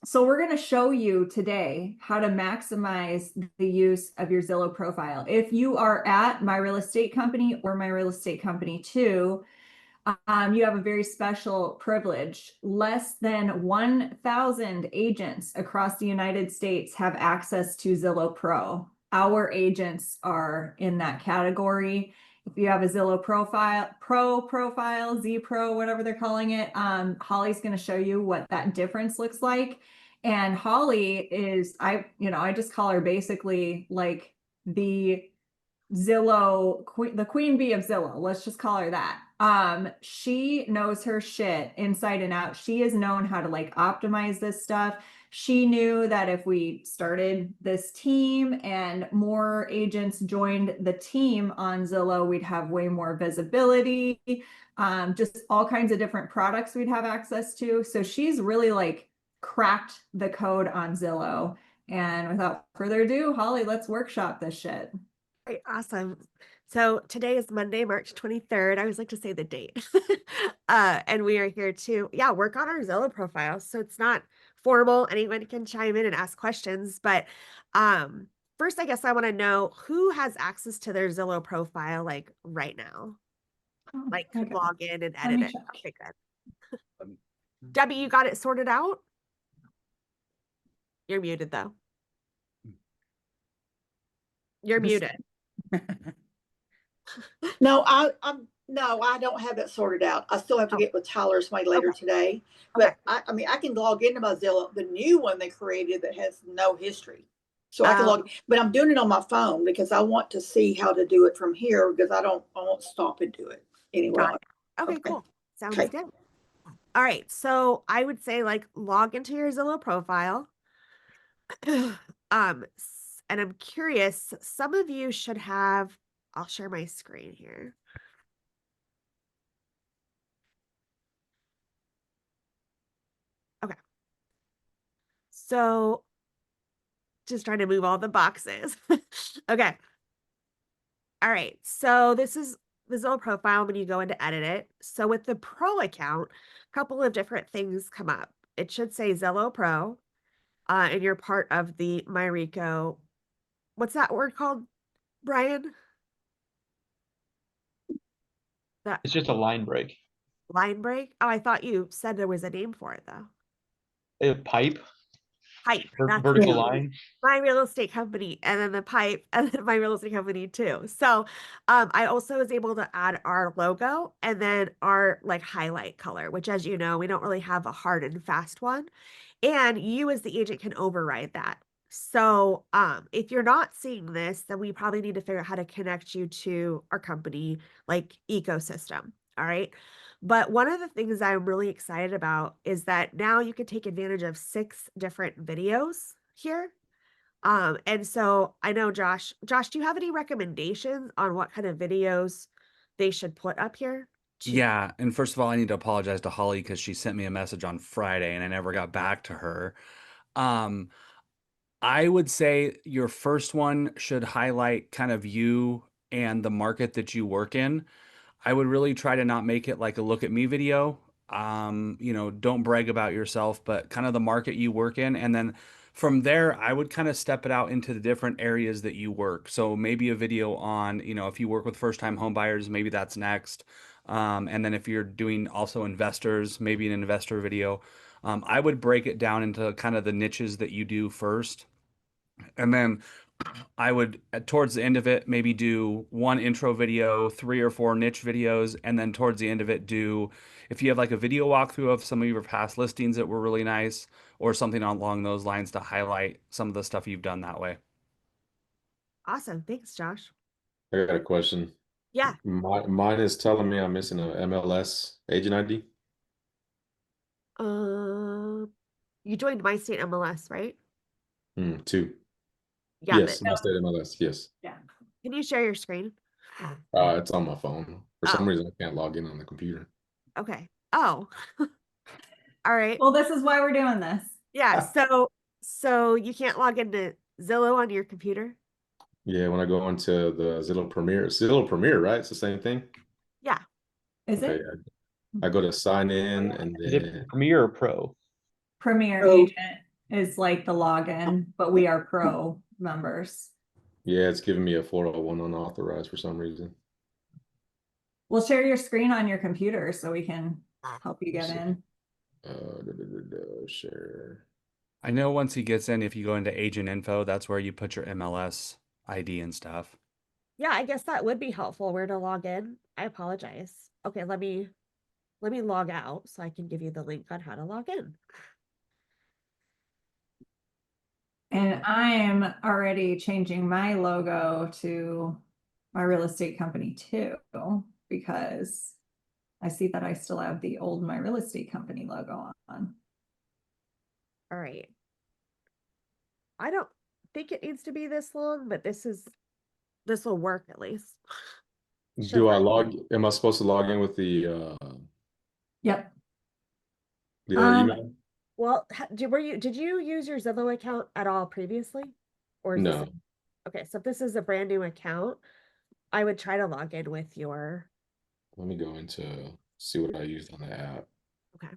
So we're going to show you today how to maximize the use of your Zillow profile. If you are at My Real Estate Company or My Real Estate Company 2, you have a very special privilege. Less than 1,000 agents across the United States have access to Zillow Pro. Our agents are in that category. If you have a Zillow profile, Z Pro, whatever they're calling it, Holly's going to show you what that difference looks like. And Holly is, I just call her basically like the Zillow, the queen bee of Zillow. Let's just call her that. She knows her shit inside and out. She has known how to like optimize this stuff. She knew that if we started this team and more agents joined the team on Zillow, we'd have way more visibility. Just all kinds of different products we'd have access to. So she's really like cracked the code on Zillow. And without further ado, Holly, let's workshop this shit. Right, awesome. So today is Monday, March 23rd. I always like to say the date. And we are here to, work on our Zillow profile. So it's not formal. Anyone can chime in and ask questions. But first, I guess I want to know who has access to their Zillow profile like right now. Like could Okay. log in and Let edit me it. check. Okay, good. Debbie, you got it sorted out? You're muted though. You're muted. No, I don't have that sorted out. I still have to get with Tyler somebody later Okay. today. But I mean, I can log into my Zillow, the new one they created that has no history. So I can log, but I'm doing it on my phone because I want to see how to do it from here because I won't stop and do it anyway. Okay, cool. Sounds good. All right. So I would say like log into your Zillow profile. And I'm curious, some of you should have, I'll share my screen here. Okay. So just trying to move all the boxes. Okay. All right. So this is the Zillow profile when you go in to edit it. So with the Pro account, a couple of different things come up. It should say Zillow Pro, and you're part of the MyRico. What's that word called, Brian? It's just a line break. Line break? Oh, I thought you said there was a name for it though. A pipe. Pipe. Vertical line. My real estate company, and then the pipe, and then my real estate company too. So I also was able to add our logo and then our like highlight color, which as you know, we don't really have a hard and fast one. And you as the agent can override that. So if you're not seeing this, then we probably need to figure out how to connect you to our company like ecosystem. All right. But one of the things I'm really excited about is that now you can take advantage of 6 different videos here. And so I know Josh, do you have any recommendations on what kind of videos they should put up here? Yeah, and first of all, I need to apologize to Holly because she sent me a message on Friday and I never got back to her. Um, I would say your first one should highlight kind of you and the market that you work in. I would really try to not make it like a look at me video. Don't brag about yourself, but kind of the market you work in. And then from there, I would kind of step it out into the different areas that you work. So maybe a video on, if you work with first-time home buyers, maybe that's next. And then if you're doing also investors, maybe an investor video. I would break it down into kind of the niches that you do first. And then I would, towards the end of it, maybe do one intro video, 3 or 4 niche videos, and then towards the end of it, if you have like a video walkthrough of some of your past listings that were really nice, or something along those lines to highlight some of the stuff you've done that way. Awesome. Thanks, Josh. I got a question. Yeah. Mine is telling me I'm missing a MLS agent ID. You joined my state MLS, right? 2. Yeah. Yes, my state MLS. Yes. Yeah. Can you share your screen? It's on my phone. For some reason, I can't log in on the computer. Okay. Oh. All right. Well, this is why we're doing this. Yeah. So you can't log into Zillow on your computer? Yeah, when I go into the Zillow Premier, right? It's the same thing. Yeah. Is it? I go to sign in and Is then it Premier or Pro? Premier Oh. Agent is like the login, but we are pro members. Yeah, it's giving me a 401 unauthorized for some reason. We'll share your screen on your computer so we can help you get in. Share. I know once he gets in, if you go into agent info, that's where you put your MLS ID and stuff. Yeah, I guess that would be helpful where to log in. I apologize. Okay, let me log out so I can give you the link on how to log in. And I'm already changing my logo to my real estate company too, because I see that I still have the old my real estate company logo on. All right. I don't think it needs to be this long, but this will work at least. Do I log? Am I supposed to log in with the Yep. the other email? Well, did you use your Zillow account at all previously? Or is No. this okay, so if this is a brand new account, I would try to log in with your Let me go into see what I used on the app. okay.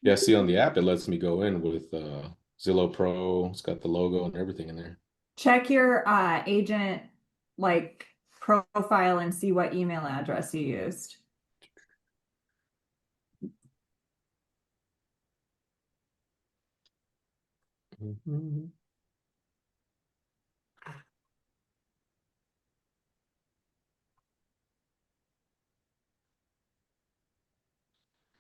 Yeah, see on the app it lets me go in with Zillow Pro. It's got the logo and everything in there. Check your agent like profile and see what email address you used.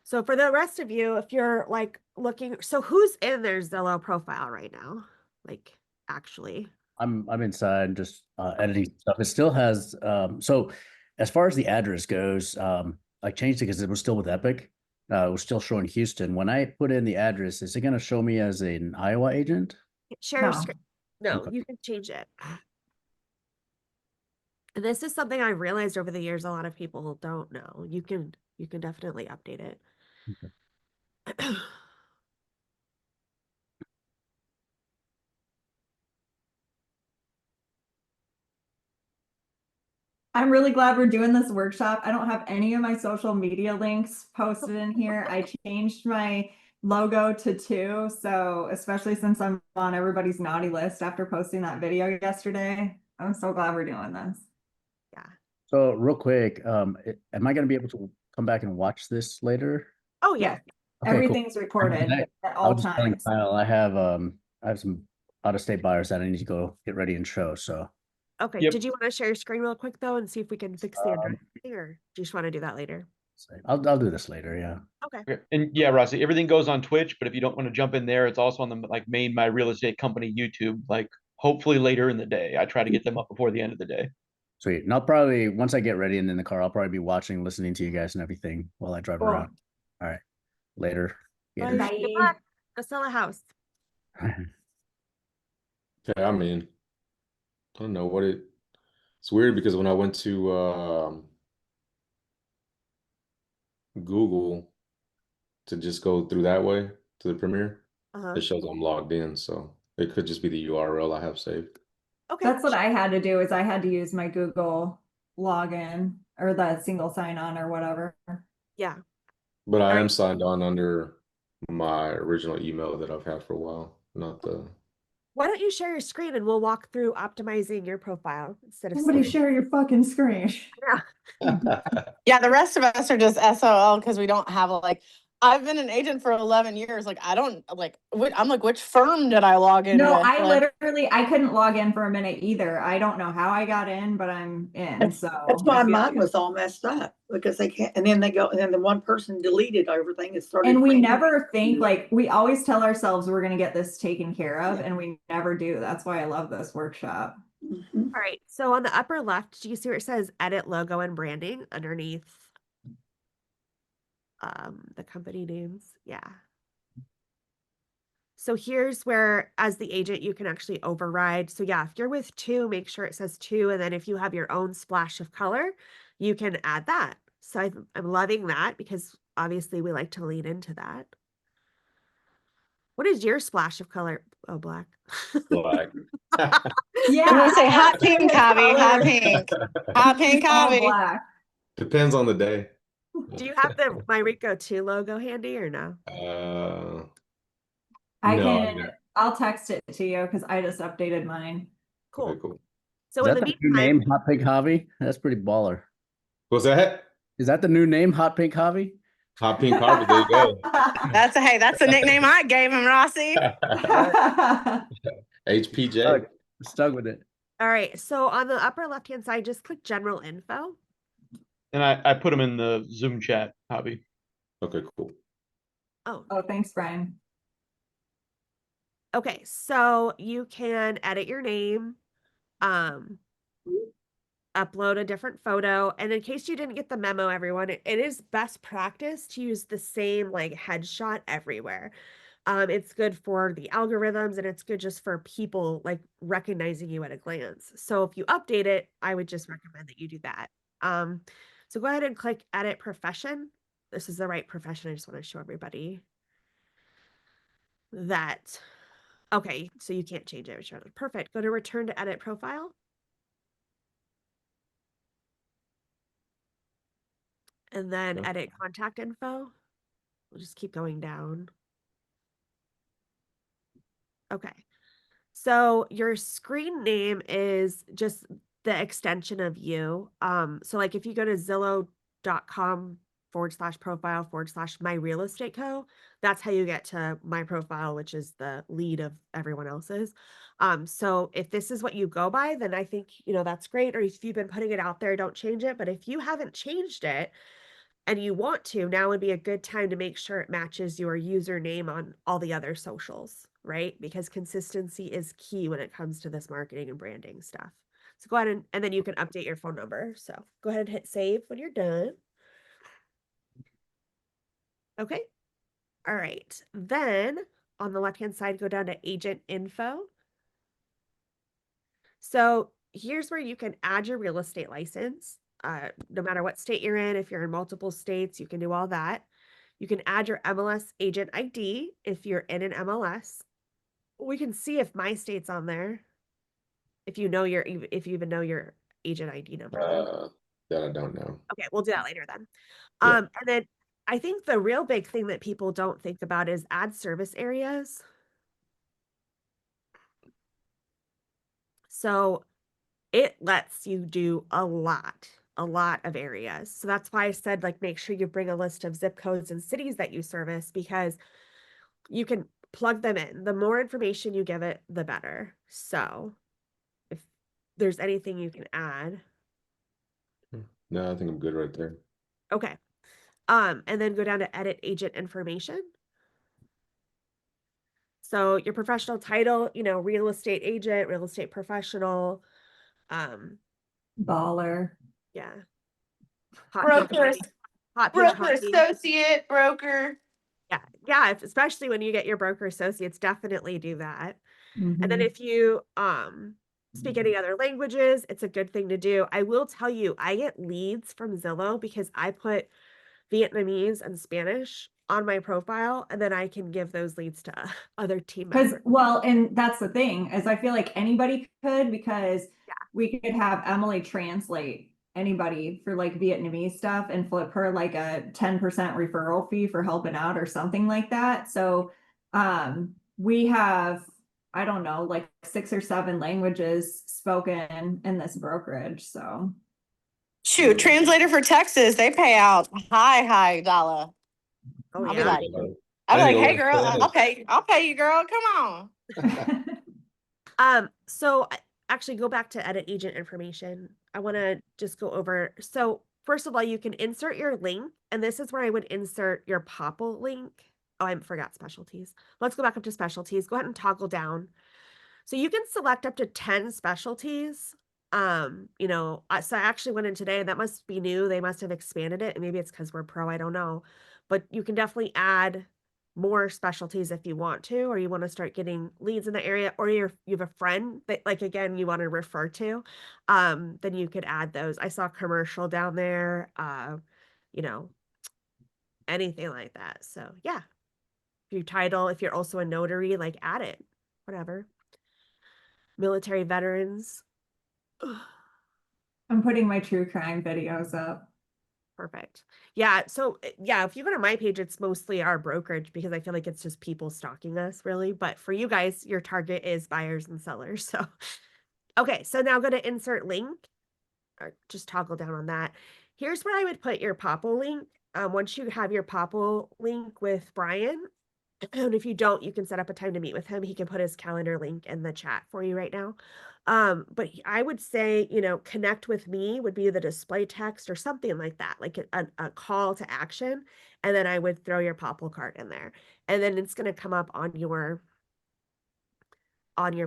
So for the rest of you, if you're like looking, so who's in their Zillow profile right now? Like actually. I'm inside just editing stuff. It still has so as far as the address goes, I changed it because it was still with Epic. It was still showing Houston. When I put in the address, is it going to show me as an Iowa agent? Share No. screen. No, Okay. you can change it. And this is something I realized over the years a lot of people don't know. You can definitely update it. Okay. I'm really glad we're doing this workshop. I don't have any of my social media links posted in here. I changed my logo to 2. So especially since I'm on everybody's naughty list after posting that video yesterday, I'm so glad we're doing this. Yeah. So real quick, am I going to be able to come back and watch this later? Oh yeah. Yes, Okay, cool. everything's recorded at I all was just telling times. Kyle, I have some out of state buyers that I need to go get ready and show. So Okay. Yep. Did you want to share your screen real quick though and see if we can fix the address or do you just want to do that later? I'll do this later. Yeah. Okay. Okay. And yeah, Rossi, everything goes on Twitch, but if you don't want to jump in there, it's also on the like main My Real Estate Company YouTube, like hopefully later in the day. I try to get them up before the end of the day. Sweet. And I'll probably, once I get ready and in the car, I'll probably be watching, listening to you guys and everything while I drive Cool. around. All right. Later. Bye. Gators. Good luck. Go sell a house. Yeah, I mean, I don't know what it's weird because when I went to Google to just go through that way to the Premiere, it shows I'm logged in, so it could just be the URL I have saved. Okay. That's what I had to do is I had to use my Google login or the single sign on or whatever. Yeah. But I All am right. signed on under my original email that I've had for a while, not the. Why don't you share your screen and we'll walk through optimizing your profile instead of Somebody staring. share your fucking screen. Yeah, the rest of us are just SOL because we don't have like. I've been an agent for 11 years. Like I don't like. I'm like, which firm did I log in No, with? I Like, literally I couldn't log in for a minute either. I don't know how I got in, but I'm in. So That's why I feel mine you. was all messed up because they can't, and then they go, and then the one person deleted everything and started. And we brand new. never think like we always tell ourselves we're gonna get this taken care of, Yeah. and we never do. That's why I love this workshop. Mhm. All right. So on the upper left, do you see where it says edit logo and branding underneath the company names? Yeah. So here's where, as the agent, you can actually override. So yeah, if you're with 2, make sure it says 2. And then if you have your own splash of color, you can add that. So I'm loving that because obviously we like to lean into that. What is your splash of color? Oh, black. Black. Yeah, I'm gonna say I hot asked pink, his Javi, hot color. pink, hot pink, All Javi. black. Depends on the day. Do you have the My Rico 2 logo handy or no? No. I'll text it to you because I just updated mine. Cool. Okay, cool. So Is in that the the new meantime, name, Hot Pink Javi? That's pretty baller. What's that? Is that the new name, Hot Pink Javi? Hot Pink Harvey. There you go. That's the nickname I gave him, Rossi. HPJ. Stuck with it. all right. So on the upper left-hand side, just click general info. And I put them in the Zoom chat, Hobby. Okay, cool. Oh, Oh, thanks, Brian. okay. So you can edit your name, upload a different photo. And in case you didn't get the memo, everyone, it is best practice to use the same like headshot everywhere. It's good for the algorithms and it's good just for people like recognizing you at a glance. So if you update it, I would just recommend that you do that. So go ahead and click edit profession. This is the right profession. I just want to show everybody that. Okay, so you can't change it. Perfect. Go to return to edit profile. And then Okay. edit contact info. We'll just keep going down. Okay. So your screen name is just the extension of you. So like if you go to zillow.com/profile/my real estate co, that's how you get to my profile, which is the lead of everyone else's. So if this is what you go by, then I think, that's great. Or if you've been putting it out there, don't change it. But if you haven't changed it, and you want to, now would be a good time to make sure it matches your username on all the other socials, right? Because consistency is key when it comes to this marketing and branding stuff. So go ahead and then you can update your phone number. So go ahead and hit save when you're done. Okay. All right. Then on the left-hand side, go down to agent info. So here's where you can add your real estate license. No matter what state you're in, if you're in multiple states, you can do all that. You can add your MLS agent ID if you're in an MLS. We can see if my state's on there. If you even know your agent ID number. That I don't know. Okay, we'll do that later then. Yeah. And then I think the real big thing that people don't think about is add service areas. So it lets you do a lot of areas. So that's why I said, like, make sure you bring a list of zip codes and cities that you service, because you can plug them in. The more information you give it, the better. So if there's anything you can add. No, I think I'm good right there. Okay. And then go down to edit agent information. So your professional title, real estate agent, real estate professional, Baller. yeah. Broker, Hot pink broker coffee. associate, broker. Yeah. Especially when you get your broker associates, definitely do that. Mm-hmm. And then if you speak any other languages, it's a good thing to do. I will tell you, I get leads from Zillow because I put Vietnamese and Spanish on my profile, and then I can give those leads to other team members. Well, and that's the thing, is I feel like anybody could, because we could have Emily translate anybody for like Vietnamese stuff and flip her like a 10% referral fee for helping out or something like that. So we have, I don't know, like 6 or 7 languages spoken in this brokerage. So Shoot, translator for Texas, they pay out high dollar. Oh, I'll yeah. be like, hey girl, I'll pay you, girl. Come on. So actually go back to edit agent information. I want to just go over. So first of all, you can insert your link, and this is where I would insert your Popple link. Oh, I forgot specialties. Let's go back up to specialties. Go ahead and toggle down. So you can select up to 10 specialties. So I actually went in today, and that must be new. They must have expanded it. And maybe it's because we're pro, I don't know. But you can definitely add more specialties if you want to, or you want to start getting leads in the area, or you have a friend that, like, again, you want to refer to, then you could add those. I saw commercial down there, anything like that. So yeah, if you're also a notary, like, add it, whatever. Military veterans. I'm putting my true crime videos up. Perfect. Yeah. So yeah, if you go to my page, it's mostly our brokerage because I feel like it's just people stalking us really. But for you guys, your target is buyers and sellers. So okay, so now go to insert link or just toggle down on that. Here's where I would put your Popple link. Once you have your Popple link with Brian, and if you don't, you can set up a time to meet with him. He can put his calendar link in the chat for you right now. But I would say, you know, connect with me would be the display text or something like that, like a call to action. And then I would throw your Popple card in there. And then it's going to come up on your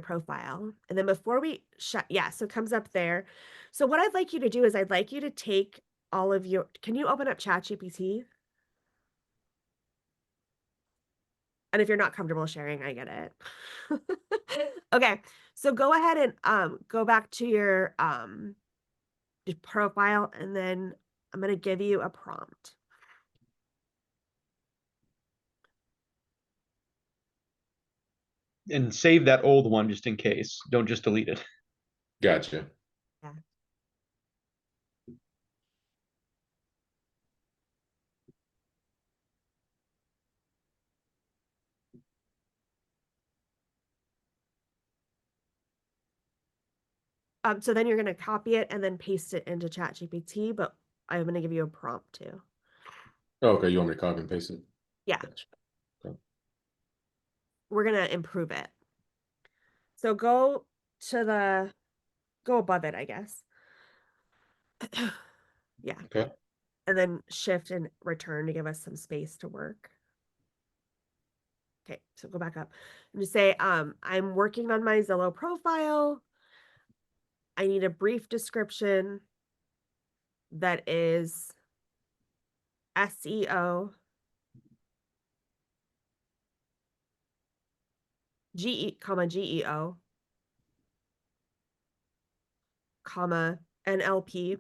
profile. And then before we shut, yeah, so it comes up there. So what I'd like you to do is I'd like you to take all of your, can you open up ChatGPT? And if you're not comfortable sharing, I get it. Okay, so go ahead and go back to your profile, and then I'm gonna give you a prompt. And save that old one just in case. Don't just delete it. Gotcha. Yeah. So then you're gonna copy it and then paste it into ChatGPT, but I'm gonna give you a prompt too. Oh, okay, you want me to copy and paste it? Yeah. Gotcha. Okay. We're gonna improve it. So go above it, I guess. Yeah. Okay. And then shift and return to give us some space to work. Okay, so go back up and just say, I'm working on my Zillow profile. I need a brief description that is SEO, GEO, comma, NLP,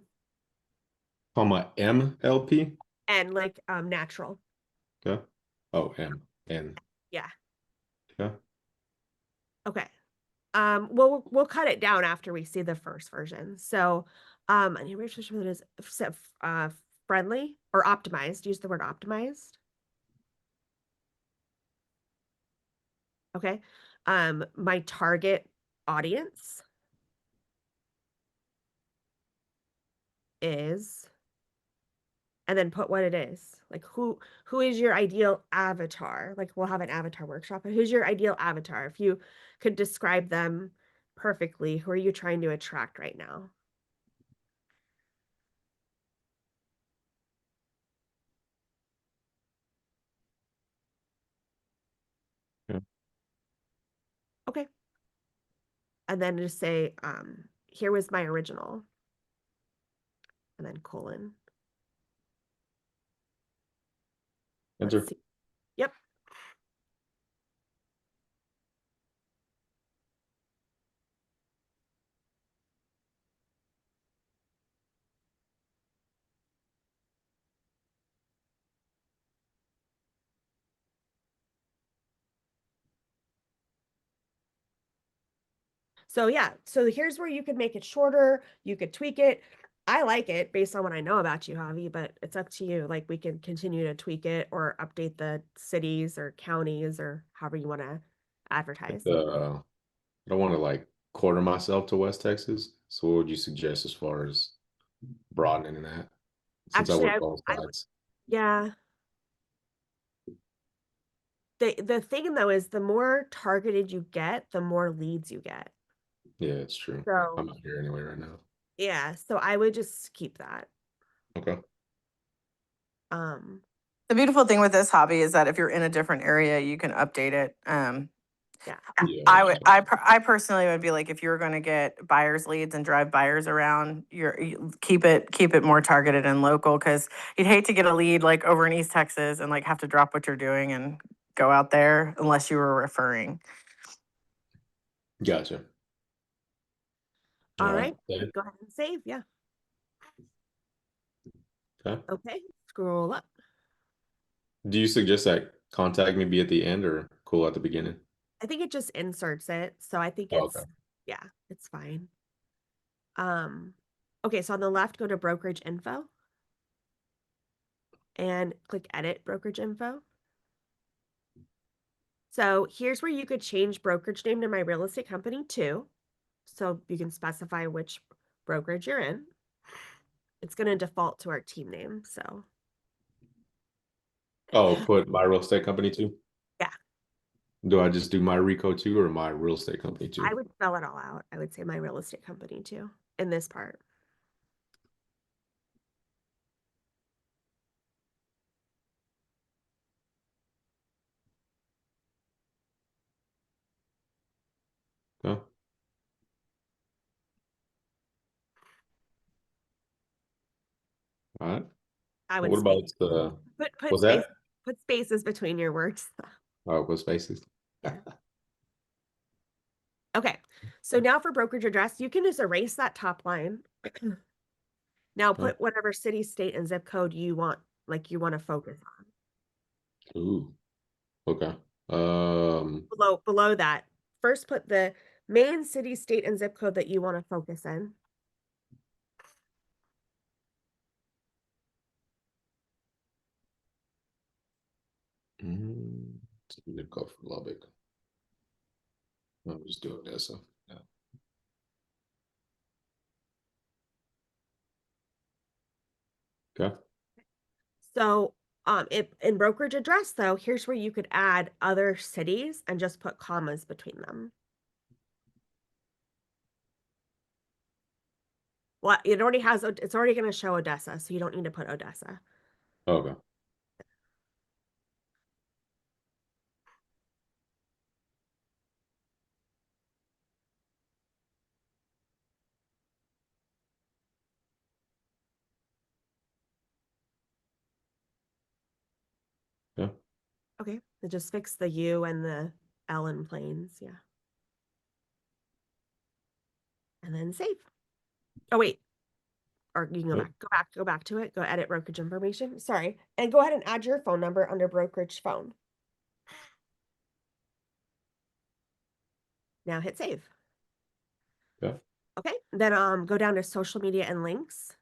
Comma MLP. and like natural. Okay. Oh, N. Yeah. Okay. Okay. We'll cut it down after we see the first version. So, any description that is friendly or optimized. Use the word optimized. Okay. My target audience is, and then put what it is. Like who is your ideal avatar? Like we'll have an avatar workshop. But who's your ideal avatar? If you could describe them perfectly, who are you trying to attract right now? Yeah. Okay. And then just say, here was my original. And then colon. Enter. Let's see. Yep. So yeah, so here's where you could make it shorter. You could tweak it. I like it based on what I know about you, Javi, but it's up to you. Like we can continue to tweak it or update the cities or counties or however you want to advertise. I don't want to like quarter myself to West Texas. So what would you suggest as far as broadening that? Since I Actually, work both sides. yeah. The thing though is the more targeted you get, the more leads you get. Yeah, it's true. So I'm out here anyway right now. yeah, so I would just keep that. Okay. The beautiful thing with this hobby is that if you're in a different area, you can update it. Yeah. I personally would be like, if you're going to get buyers leads and drive buyers around, you keep it more targeted and local, because you'd hate to get a lead like over in East Texas and like have to drop what you're doing and go out there unless you were referring. Gotcha. All right. Okay. Go ahead and save. Yeah. Okay. Okay. Scroll up. Do you suggest that contact me be at the end or cool at the beginning? I think it just inserts it. So I think Oh, it's, okay. yeah, it's fine. Okay. So on the left, go to brokerage info. and click edit brokerage info. So here's where you could change brokerage name to my real estate company too. So you can specify which brokerage you're in. It's going to default to our team name. So Oh, put my real estate company too? yeah, Do I just do my Rico too or my real estate company too? I would spell it all out. I would say my real estate company too in this part. Okay. All right. I would What space. about the, Put what's space, that? put spaces between your words. Oh, put spaces. Yeah. Okay, so now for brokerage address, you can just erase that top line. Now put whatever city, state, and zip code you want, like you want to focus on. Ooh. Okay. Below that, first put the main city, state, and zip code that you want to focus in. Zip code for Lubbock. I'm just doing this. So, yeah. Okay. So in brokerage address though, here's where you could add other cities and just put commas between them. Well, it already has, it's already going to show Odessa, so you don't need to put Odessa. Okay. Yeah. Okay, it just fix the U and the L in planes, yeah. And then save. Oh wait, or you can go back to it, go edit brokerage information. Sorry, and go ahead and add your phone number under brokerage phone. Now hit save. Yeah. Okay, then go down to social media and links.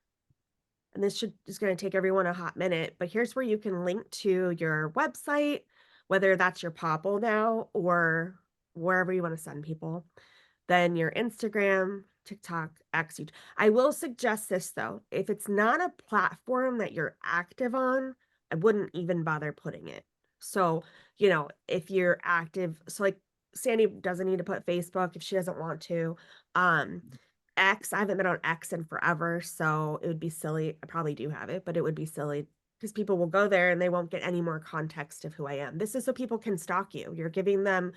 And this is going to take everyone a hot minute, but here's where you can link to your website, whether that's your Popple now or wherever you want to send people. Then your Instagram, TikTok, X, YouTube. I will suggest this though. If it's not a platform that you're active on, I wouldn't even bother putting it. So, if you're active, so like Sandy doesn't need to put Facebook if she doesn't want to. X, I haven't been on X in forever, so it would be silly. I probably do have it, but it would be silly because people will go there and they won't get any more context of who I am. This is so people can stalk you. You're giving them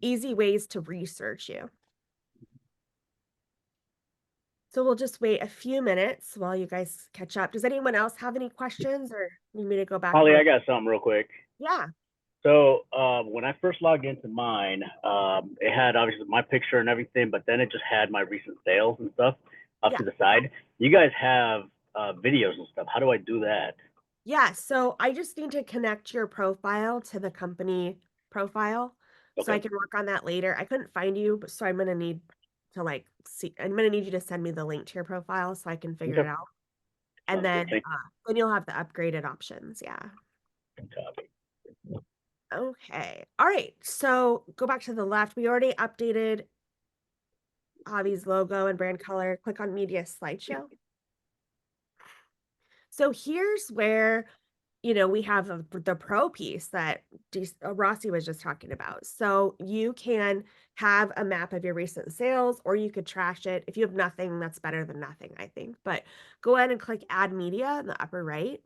easy ways to research you. So we'll just wait a few minutes while you guys catch up. Does anyone else have any questions or need me to go back? Holly, I got something real quick. Yeah. So when I first logged into mine, it had obviously my picture and everything, but then it just had my recent sales and stuff up to the side. You guys have videos and stuff. How do I do that? Yeah, so I just need to connect your profile to the company profile. Okay. So I can work on that later. I couldn't find you, but so I'm gonna need to see. I'm gonna need you to send me the link to your profile so I can figure it out. And then you'll have the upgraded options. Yeah. Okay. All right. So go back to the left. We already updated Javi's logo and brand color. Click on media slideshow. So here's where, we have the pro piece that Rossi was just talking about. So you can have a map of your recent sales, or you could trash it. If you have nothing, that's better than nothing, I think. But go ahead and click add media in the upper right.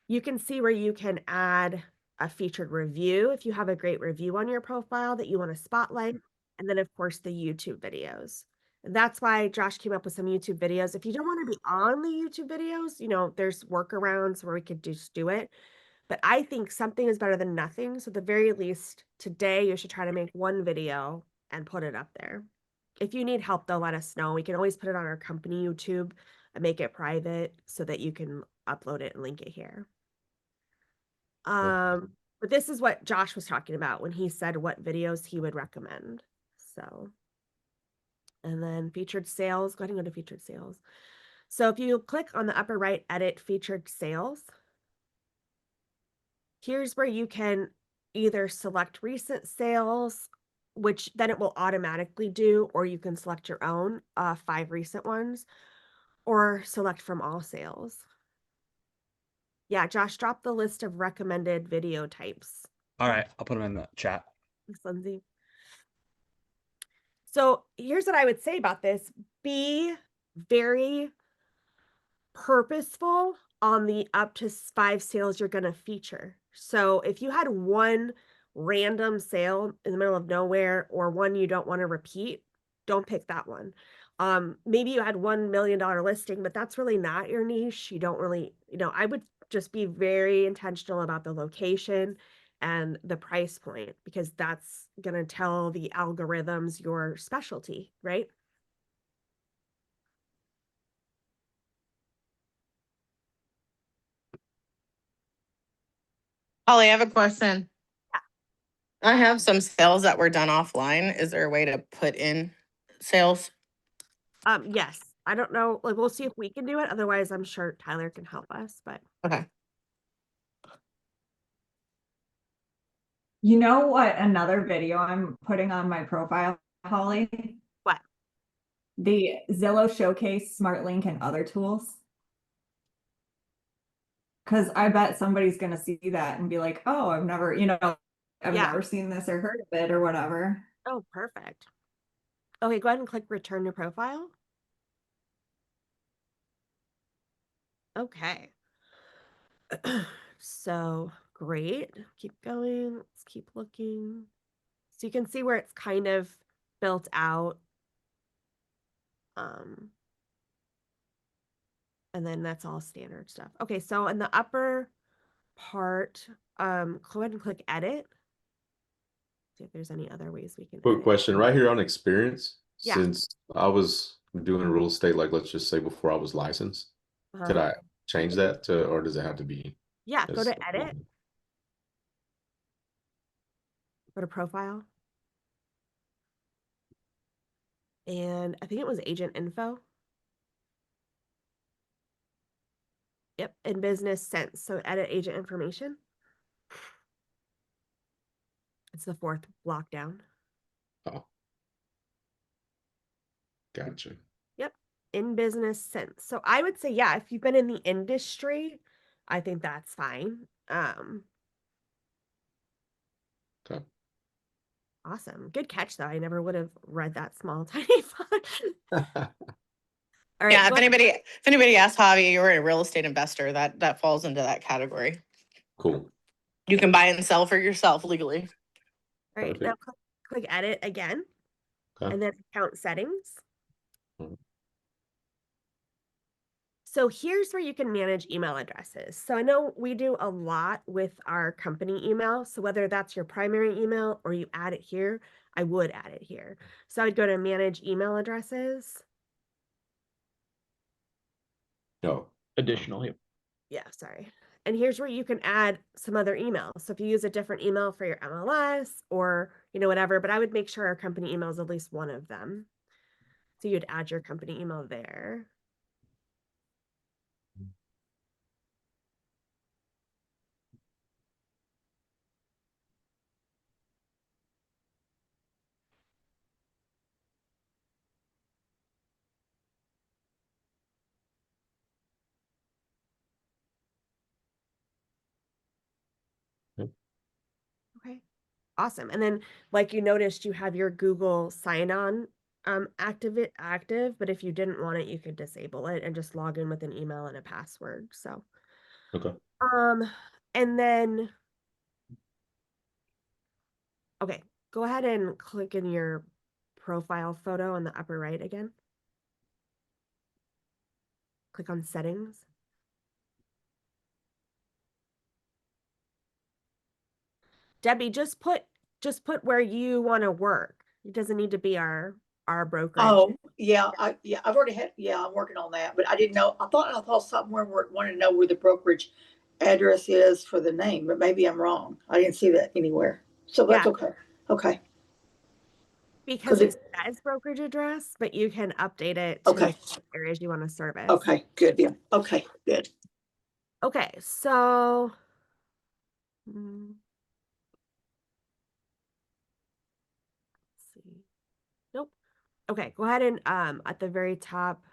You can see where you can add a featured review if you have a great review on your profile that you want to spotlight. And then, of course, the YouTube videos. And that's why Josh came up with some YouTube videos. If you don't want to be on the YouTube videos, there's workarounds where we could just do it. But I think something is better than nothing. So at the very least, today you should try to make one video and put it up there. If you need help, though, let us know. We can always put it on our company YouTube and make it private so that you can upload it and link it here. But this is what Josh was talking about when he said what videos he would recommend. So, and then featured sales, go ahead and go to featured sales. So if you click on the upper right, edit featured sales, Here's where you can either select recent sales, which then it will automatically do, or you can select your own 5 recent ones, or select from all sales. Yeah, Josh, drop the list of recommended video types. All right, I'll put them in the chat. Thanks, Lindsay. So here's what I would say about this. Be very purposeful on the up to 5 sales you're going to feature. So if you had one random sale in the middle of nowhere or one you don't want to repeat, don't pick that one. Maybe you had $1 million listing, but that's really not your niche. You don't really, I would just be very intentional about the location and the price point, because that's going to tell the algorithms your specialty, right? Holly, I have a question. I have some sales that were done offline. Is there a way to put in sales? Yes. I don't know. Like, we'll see if we can do it. Otherwise, I'm sure Tyler can help us, but Okay. You know what? Another video I'm putting on my profile, Holly? what? The Zillow Showcase, Smart Link, and other tools. Because I bet somebody's going to see that and be like, oh, I've never, I've Yeah. never seen this or heard of it or whatever. Oh, perfect. Okay, go ahead and click return to profile. Okay. So great. Keep going. Let's keep looking. So you can see where it's kind of built out. And then that's all standard stuff. Okay, so in the upper part, go ahead and click edit. See if there's any other ways we can Quick edit. question right here on experience. Yeah. Since I was doing real estate, like let's just say before I was licensed, could I change that to, or does it have to be? Yeah, go to edit. Go to profile. And I think it was agent info. Yep, in business sense. So edit agent information. It's the 4th block down. Oh, gotcha. Yep, in business sense. So I would say, yeah, if you've been in the industry, I think that's fine. Okay. Awesome. Good catch, though. I never would have read that small, tiny font. All right. Yeah, if anybody asks Javi, you're a real estate investor, that falls into that category. Cool. You can buy and sell for yourself legally. All right. Now click edit again. Okay. And then account settings. Mhm. So here's where you can manage email addresses. So I know we do a lot with our company email. So whether that's your primary email or you add it here, I would add it here. So I'd go to manage email addresses. No. Additional. Yep. Yeah, sorry. And here's where you can add some other emails. So if you use a different email for your MLS or, whatever, but I would make sure our company email is at least one of them. So you'd add your company email there. Okay, awesome. And then like you noticed, you have your Google sign-on active, but if you didn't want it, you could disable it and just log in with an email and a password. So Okay. and then okay, go ahead and click in your profile photo on the upper right again. Click on settings. Debbie, just put where you want to work. It doesn't need to be our brokerage. Oh, yeah, I've already had, I'm working on that, but I didn't know, I thought somewhere wanted to know where the brokerage address is for the name, but maybe I'm wrong. I didn't see that anywhere. So that's okay. Okay. Because it says brokerage address, but you can update it to the areas you want to service. Okay, good. Yeah. Okay, good. Okay, so Mm. Let's see. Nope. Okay, go ahead and at the very top,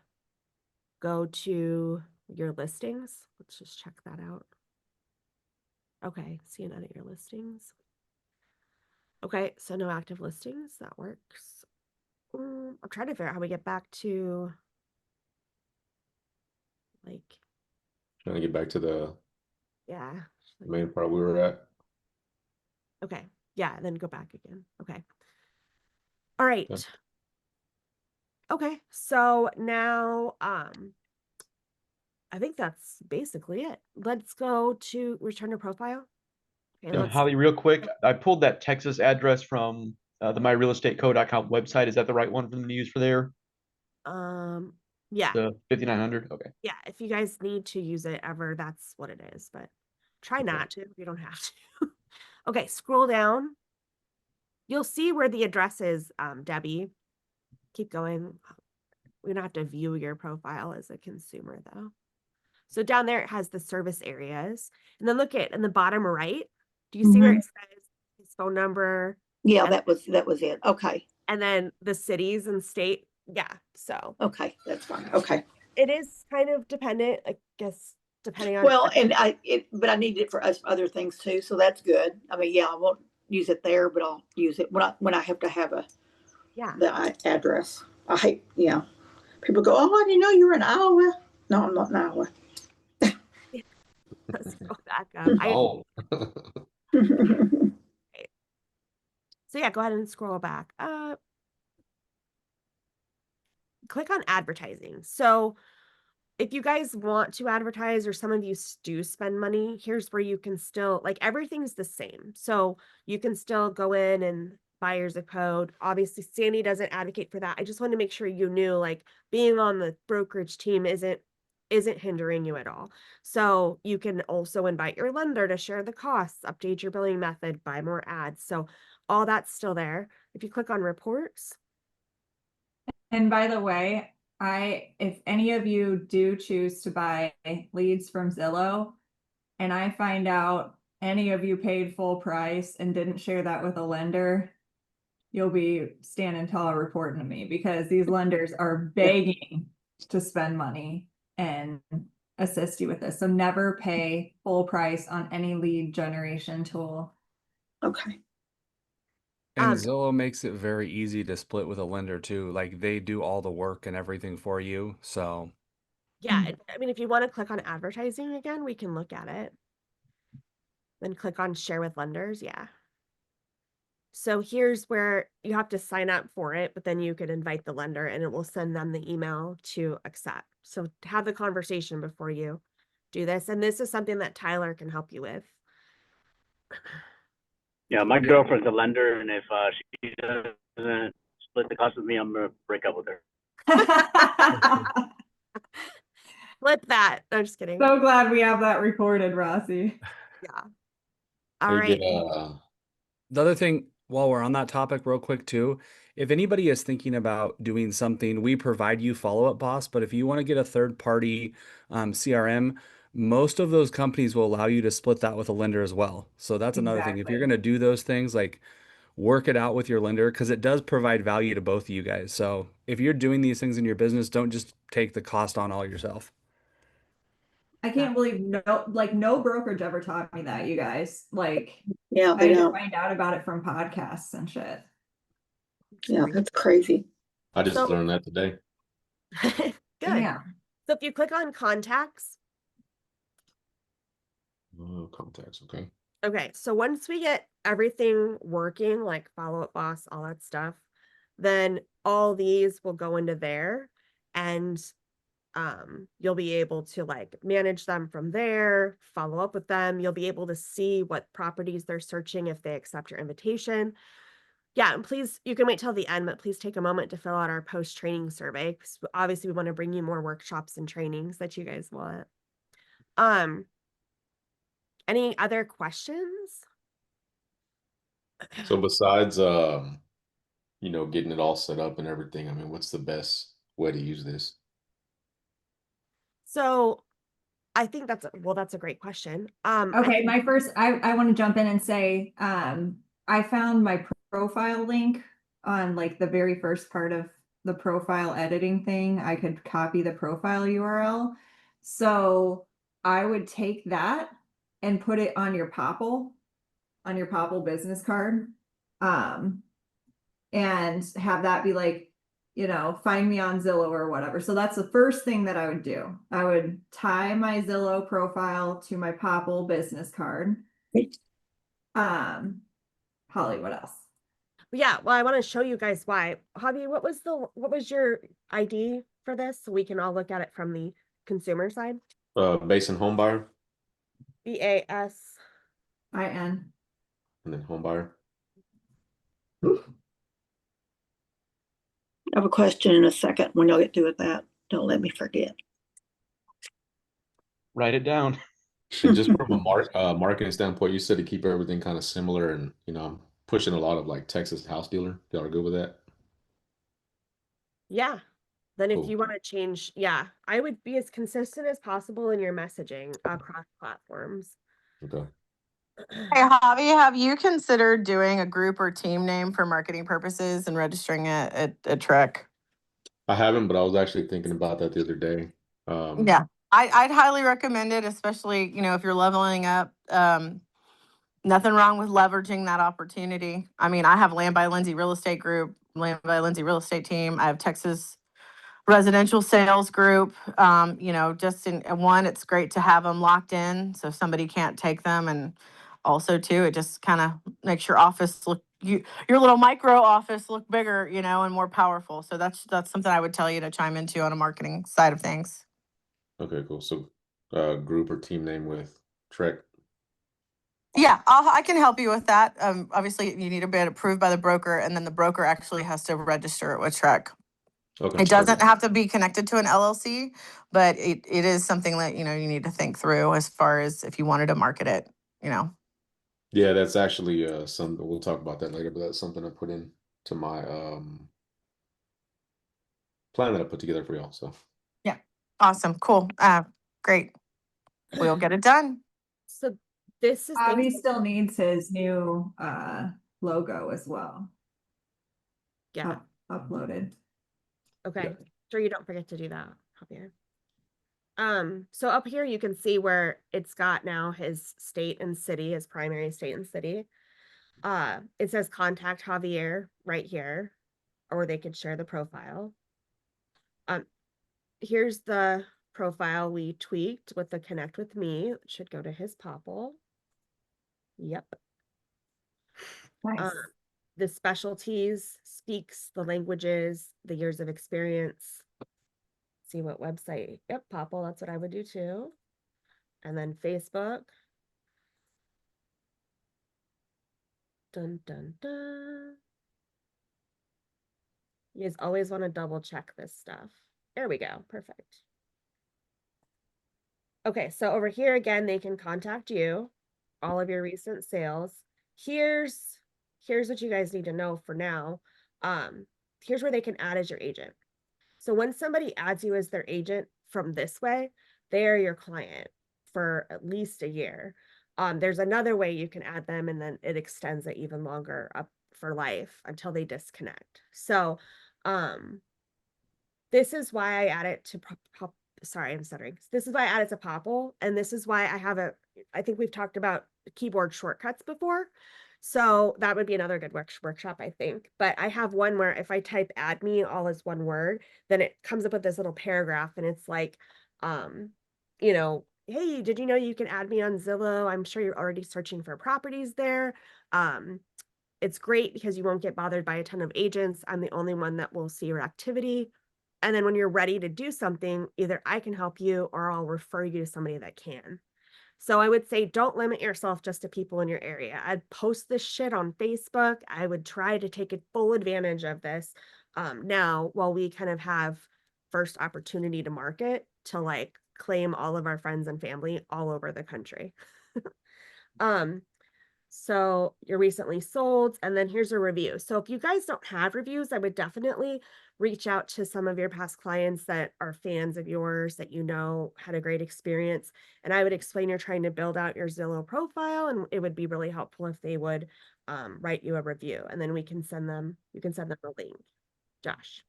go to your listings. Let's just check that out. Okay, see none of your listings. Okay, so no active listings. That works. I'm trying to figure out how we get back to like, Trying to get back to the yeah. main part we were at. Okay, yeah, then go back again. Okay. All right. Yeah. Okay, so now I think that's basically it. Let's go to return to profile. Okay, let's Holly, real quick, I pulled that Texas address from the myrealestateco.com website. Is that the right one for them to use for there? Yeah. The 5900? Okay. Yeah, if you guys need to use it ever, that's what it is, but try not to. You don't have to. Okay, scroll down. You'll see where the address is, Debbie. Keep going. We don't have to view your profile as a consumer though. So down there it has the service areas. And then look at in the bottom right. Do you see where it says his phone number? Yeah, that was it. Okay. And then the cities and state. Yeah. So Okay, that's fine. Okay. it is kind of dependent, I guess, depending on. Well, and but I need it for us other things too, so that's good. I mean, yeah, I won't use it there, but I'll use it when I have to have the address. I hate, people go, oh, I didn't know you were in Iowa. No, I'm not in Iowa. Let's go back up. Oh. So yeah, go ahead and scroll back up. Click on advertising. So if you guys want to advertise or some of you do spend money, here's where you can still, like, everything's the same. So you can still go in and buyers a code. Obviously, Sandy doesn't advocate for that. I just want to make sure you knew, like, being on the brokerage team isn't hindering you at all. So you can also invite your lender to share the costs, update your billing method, buy more ads. So all that's still there. If you click on reports. And by the way, if any of you do choose to buy leads from Zillow and I find out any of you paid full price and didn't share that with a lender, you'll be standing tall reporting to me because these lenders are begging to spend money and assist you with this. So never pay full price on any lead generation tool. Okay. And Zillow makes it very easy to split with a lender too. Like they do all the work and everything for you. So yeah, I mean, if you want to click on advertising again, we can look at it. Then click on share with lenders. Yeah. So here's where you have to sign up for it, but then you could invite the lender and it will send them the email to accept. So have the conversation before you do this. And this is something that Tyler can help you with. Yeah, my girlfriend's a lender, and if she doesn't split the cost with me, I'm gonna break up with her. Flip that. I'm just kidding. So glad we have that recorded, Rossi. Yeah. All right. The other thing, while we're on that topic real quick too, if anybody is thinking about doing something, we provide you Follow Up Boss, but if you want to get a third party CRM, most of those companies will allow you to split that with a lender as well. So that's another thing. If you're going to do those things, like work it out with your lender because it does provide value to both of you guys. So if you're doing these things in your business, don't just take the cost on all yourself. I can't believe no brokerage ever taught me that, you guys. Like, yeah, I had to find out about it from podcasts and shit. Yeah, that's crazy. I just learned that today. Good. Yeah. So if you click on contacts. Contacts, okay. Okay, so once we get everything working, like Follow Up Boss, all that stuff, then all these will go into there and you'll be able to like manage them from there, follow up with them. You'll be able to see what properties they're searching if they accept your invitation. Yeah, and please, you can wait till the end, but please take a moment to fill out our post-training survey because obviously we want to bring you more workshops and trainings that you guys want. Any other questions? So besides getting it all set up and everything, I mean, what's the best way to use this? So I think that's a great question. Okay, I want to jump in and say, I found my profile link on like the very first part of the profile editing thing. I could copy the profile URL. So I would take that and put it on your Popple business card. And have that be like, find me on Zillow or whatever. So that's the first thing that I would do. I would tie my Zillow profile to my Popple business card. Holly, what else? Yeah, well, I want to show you guys why. Javi, what was your ID for this? So we can all look at it from the consumer side. Base and home buyer. BASIN. And then home buyer. I have a question in a second when y'all get through with that. Don't let me forget. Write it down. And just from a marketing standpoint, you said to keep everything kind of similar, and I'm pushing a lot of like Texas house dealer. Y'all are good with that? Yeah. Then Cool. if you want to change, yeah, I would be as consistent as possible in your messaging across platforms. Okay. Hey, Javi, have you considered doing a group or team name for marketing purposes and registering it at Trek? I haven't, but I was actually thinking about that the other day. Yeah, I'd highly recommend it, especially, if you're leveling up. Nothing wrong with leveraging that opportunity. I mean, I have Land by Lindsay Real Estate Group, Land by Lindsay Real Estate Team. I have Texas Residential Sales Group. Just in one, it's great to have them locked in so somebody can't take them. And also, too, it just kind of makes your office look, your little micro office look bigger, and more powerful. So that's something I would tell you to chime into on a marketing side of things. Okay, cool. So group or team name with Trek. Yeah, I can help you with that. Obviously, you need to be approved by the broker, and then the broker actually has to register it with Trek. Okay. It doesn't have to be connected to an LLC, but it is something that, you need to think through as far as if you wanted to market it, Yeah, that's actually something we'll talk about that later, but that's something I put in to my plan that I put together for y'all. So Yeah. Awesome. Cool. Great. We'll get it done. So this is Bobby still needs his new logo as well. Yeah. Uploaded. Okay. Yeah. Sure you don't forget to do that, Javier. So up here you can see where it's got now his state and city, his primary state and city. It says contact Javier right here, or they could share the profile. Here's the profile we tweaked with the connect with me. It should go to his Popple. Yep. Nice. The specialties, speaks the languages, the years of experience. See what website. Yep, Popple, that's what I would do too. And then Facebook. Dun, dun, dun. You guys always want to double check this stuff. There we go. Perfect. Okay, so over here again, they can contact you, all of your recent sales. Here's what you guys need to know for now. Here's where they can add as your agent. So when somebody adds you as their agent from this way, they are your client for at least a year. There's another way you can add them, and then it extends it even longer up for life until they disconnect. So this is why I add it to sorry, I'm stuttering. This is why I added to Popple, and this is why I think we've talked about keyboard shortcuts before. So that would be another good workshop, I think. But I have one where if I type add me all as one word, then it comes up with this little paragraph, and it's like, hey, did you know you can add me on Zillow? I'm sure you're already searching for properties there. It's great because you won't get bothered by a ton of agents. I'm the only one that will see your activity. And then when you're ready to do something, either I can help you or I'll refer you to somebody that can. So I would say don't limit yourself just to people in your area. I'd post this shit on Facebook. I would try to take full advantage of this now while we kind of have first opportunity to market to like claim all of our friends and family all over the country. So you're recently sold, and then here's a review. So if you guys don't have reviews, I would definitely reach out to some of your past clients that are fans of yours that you know had a great experience. And I would explain you're trying to build out your Zillow profile, and it would be really helpful if they would write you a review, and then you can send them a link. Josh.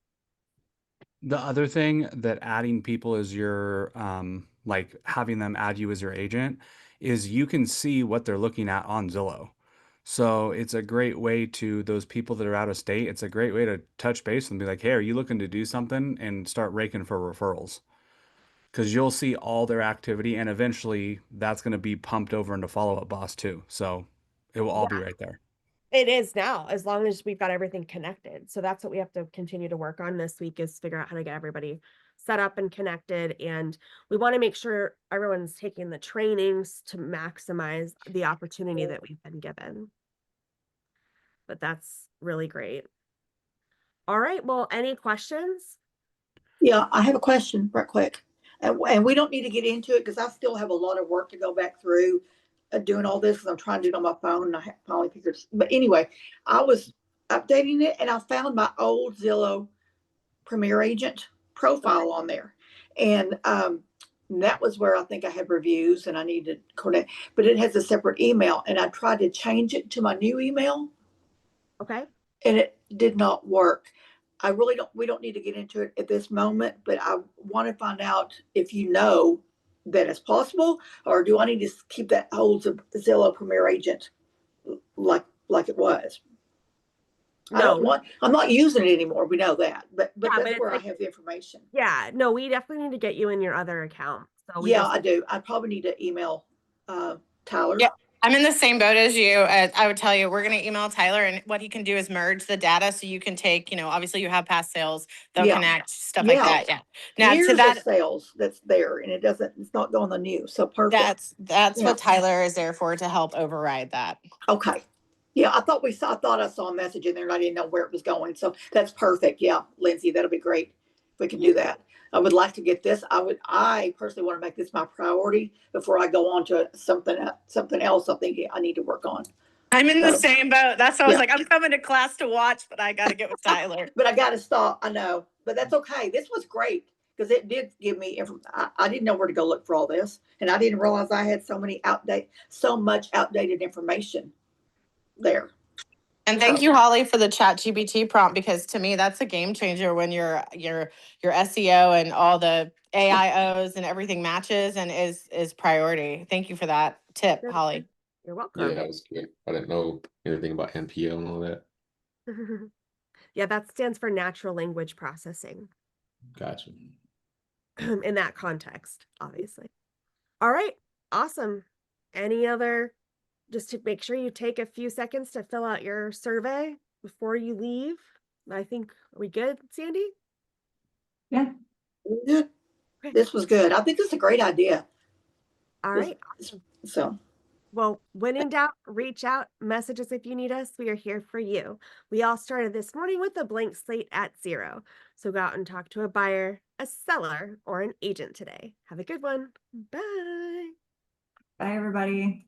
The other thing that adding people as your like having them add you as your agent is you can see what they're looking at on Zillow. So it's a great way to those people that are out of state. It's a great way to touch base and be like, hey, are you looking to do something? And start raking for referrals. Because you'll see all their activity, and eventually that's going to be pumped over into Follow Up Boss too. So it will all be right there. It is now, as long as we've got everything connected. So that's what we have to continue to work on this week, is figure out how to get everybody set up and connected. And we want to make sure everyone's taking the trainings to maximize the opportunity that we've been given. But that's really great. All right. Well, any questions? Yeah, I have a question right quick. And we don't need to get into it because I still have a lot of work to go back through doing all this, because I'm trying to do it on my phone and I finally figured. But anyway, I was updating it and I found my old Zillow Premier Agent profile on there. And that was where I think I had reviews and I needed to connect, but it has a separate email and I tried to change it to my new email. Okay. And it did not work. We don't need to get into it at this moment, but I want to find out if you know that it's possible, or do I need to keep that old Zillow Premier Agent like it was? No. I'm not using it anymore. We know that, but Yeah, that's where I have the information. Yeah, no, we definitely need to get you in your other account. So I do. I probably need to email Tyler. Yeah, I'm in the same boat as you. I would tell you, we're going to email Tyler, and what he can do is merge the data so you can take, obviously you have past sales, they'll connect, stuff like that. Yeah. Now Years to that of sales that's there, and it's not going the new. So perfect. That's what Tyler is there for, to help override that. Okay. Yeah, I thought I saw a message in there and I didn't know where it was going. So that's perfect. Yeah, Lindsay, that'll be great if we can do that. I would like to get this. I personally want to make this my priority before I go on to something else I think I need to work on. I'm in the same boat. That's why I was like, I'm coming to class to watch, but I got to get with Tyler. But I got to stop. I know, but that's okay. This was great because it did give me I didn't know where to go look for all this, and I didn't realize I had so much outdated information there. And thank you, Holly, for the ChatGPT prompt, because to me that's a game changer when your SEO and all the AIOs and everything matches and is priority. Thank you for that tip, Holly. You're welcome. Yeah, that was good. I didn't know anything about NPO and all that. Yeah, that stands for natural language processing. Gotcha. In that context, obviously. All right, awesome. Any other, just to make sure you take a few seconds to fill out your survey before you leave. I think, are we good, Sandy? Yeah. Good. Okay. This was good. I think this is a great idea. All right. So. Well, when in doubt, reach out, message us if you need us. We are here for you. We all started this morning with a blank slate at 0. So go out and talk to a buyer, a seller, or an agent today. Have a good one. Bye. Bye, everybody.